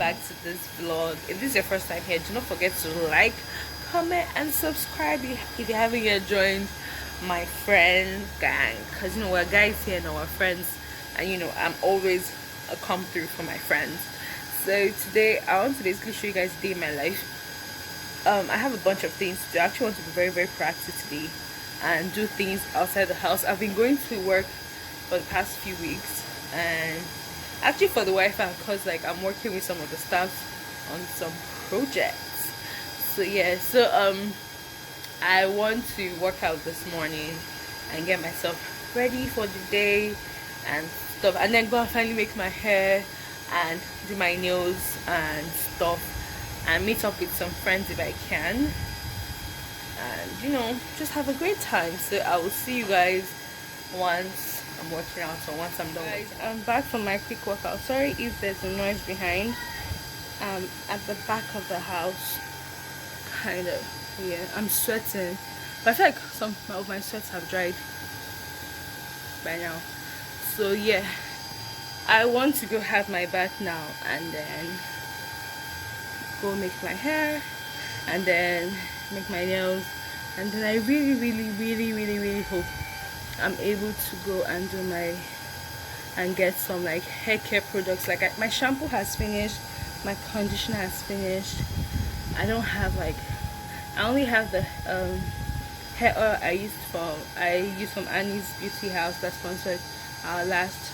back to this vlog. If this is your first time here, do not forget to like, comment and subscribe if you haven't yet joined my friend gang, because we're guys here and our friends, and I'm always a come through for my friends. So today I want to basically show you guys day in my life. I have a bunch of things to do. I actually want to be very, very proactive today and do things outside the house. I've been going to work for the past few weeks, and actually for the Wi-Fi, because I'm working with some of the staff on some projects. So yeah, I want to work out this morning and get myself ready for the day and stuff, and then go and finally make my hair and do my nails and stuff, and meet up with some friends if I can, and just have a great time. So I will see you guys once I'm working out, or once I'm done. Guys, I'm back from my quick workout. Sorry if there's a noise behind. At the back of the house, kind of. Yeah, I'm sweating, but I feel like some of my sweats have dried by now. So yeah, I want to go have my bath now and then go make my hair and then make my nails, and then I really hope I'm able to go and do and get some hair care products. My shampoo has finished, my conditioner has finished. I don't have I only have the hair oil I used from Annie's Beauty House that sponsored our last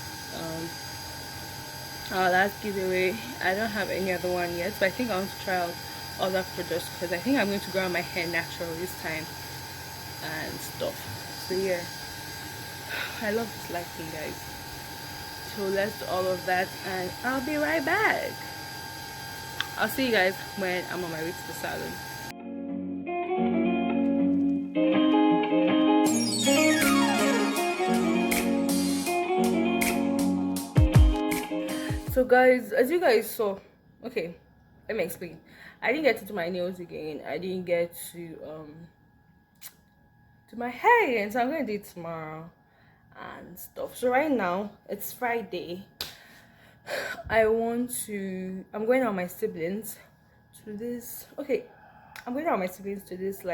giveaway. I don't have any other one yet, but I think I want to try out other products, because I think I'm going to grow my hair natural this time and stuff. So yeah, I love this lighting, guys. So let's do all of that and I'll be right back. I'll see you guys when I'm on my way to the salon. So guys, as you guys saw, okay, let me explain. I didn't get to do my nails again. I didn't get to do my hair again, so I'm gonna do it tomorrow and stuff. So right now it's Friday. I'm going out with my siblings to this. Okay, I'm going out with my siblings to this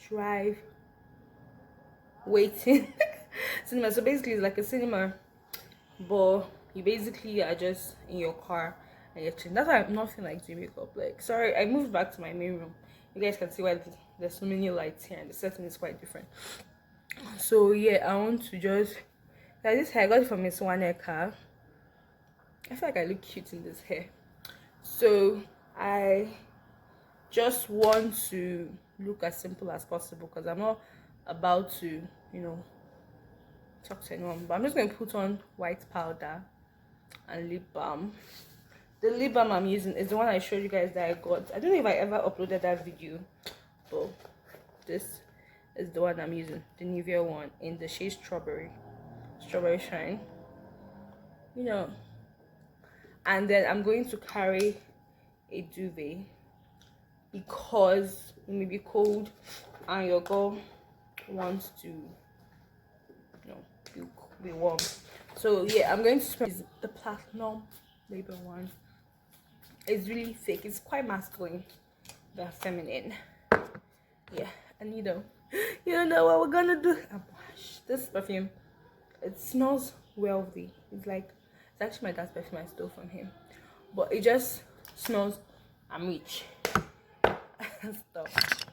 drive waiting cinema. So basically it's like a cinema, but you basically are just in your car and you're chilling. That's why I'm not feeling like doing makeup. Sorry, I moved back to my main room. You guys can see why there's so many lights here and the setting is quite different. So yeah, I want to just this hair I got it from Miss Waneka. I feel like I look cute in this hair, so I just want to look as simple as possible, because I'm not about to talk to anyone. But I'm just going to put on white powder and lip balm. The lip balm I'm using is the one I showed you guys that I got. I don't know if I ever uploaded that video, but this is the one I'm using, the Nivea one in the shade strawberry shine. And then I'm going to carry a duvet, because it may be cold and your girl wants to be warm. So yeah, I'm going to spray the platinum label one. It's really thick, it's quite masculine but feminine. Yeah, and you know what we're gonna do. This perfume, it smells wealthy. It's actually my dad's perfume I stole from him, but it just smells I'm rich and stuff.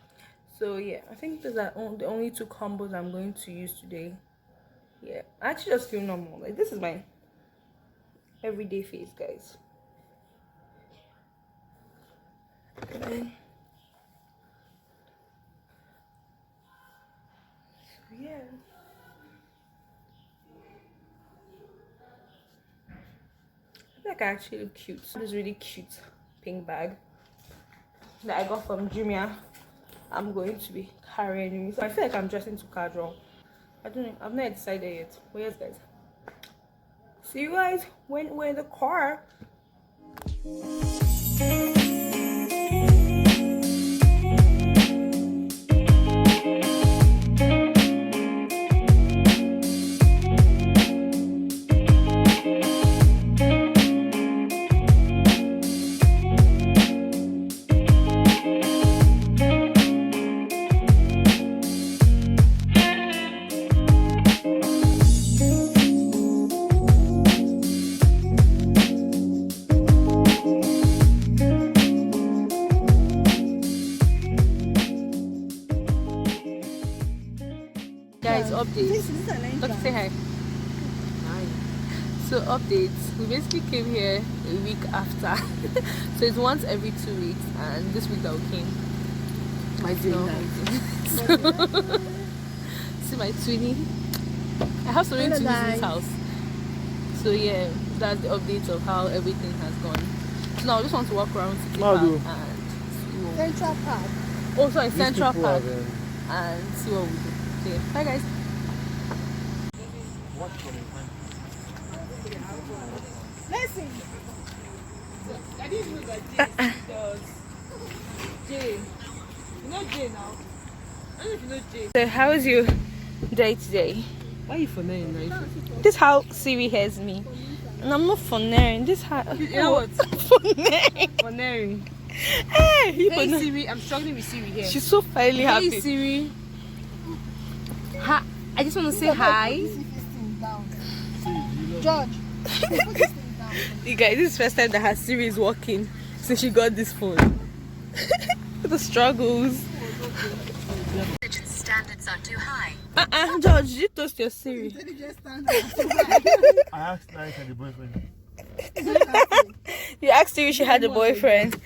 So yeah, I think those are the only two combos I'm going to use today. Yeah, I actually just feel normal. This is my everyday face, guys. And then, so yeah. I feel like I actually look cute. So this really cute pink bag that I got from Jumia, I'm going to be carrying with me. So I feel like I'm dressing too casual. I don't know, I've not decided yet. But yes, guys, see you guys when we're in the car. Say hi. Hi. So updates. We basically came here a week after. So it's once every 2 weeks, and this week that we came. My No. See my twinnie. I have so many twinnies in this house. So yeah, that's the update of how everything has gone. So now I just want to walk around City Park and see what Central Park. Oh, sorry, Central Park and see what we do. So yeah, bye guys. Listen. I didn't know that Jay does. Jay. You know Jay now? I don't know if you know Jay. So how is your day today? Why are you for name, right? This is how Siri hears me. And I'm not funneering. This how You know what? funneering. For name. Hey, you Hey funne- Siri, I'm struggling with Siri here. She's so finally happy. Hey Siri. Hi. I just want to say hi. George. Put this thing down. You guys, this is the first time that her Siri is working since she got this phone. The struggles. Standards are too high. George, did you toast your Siri? I asked Nice and the boyfriend. You asked Siri if she had a boyfriend.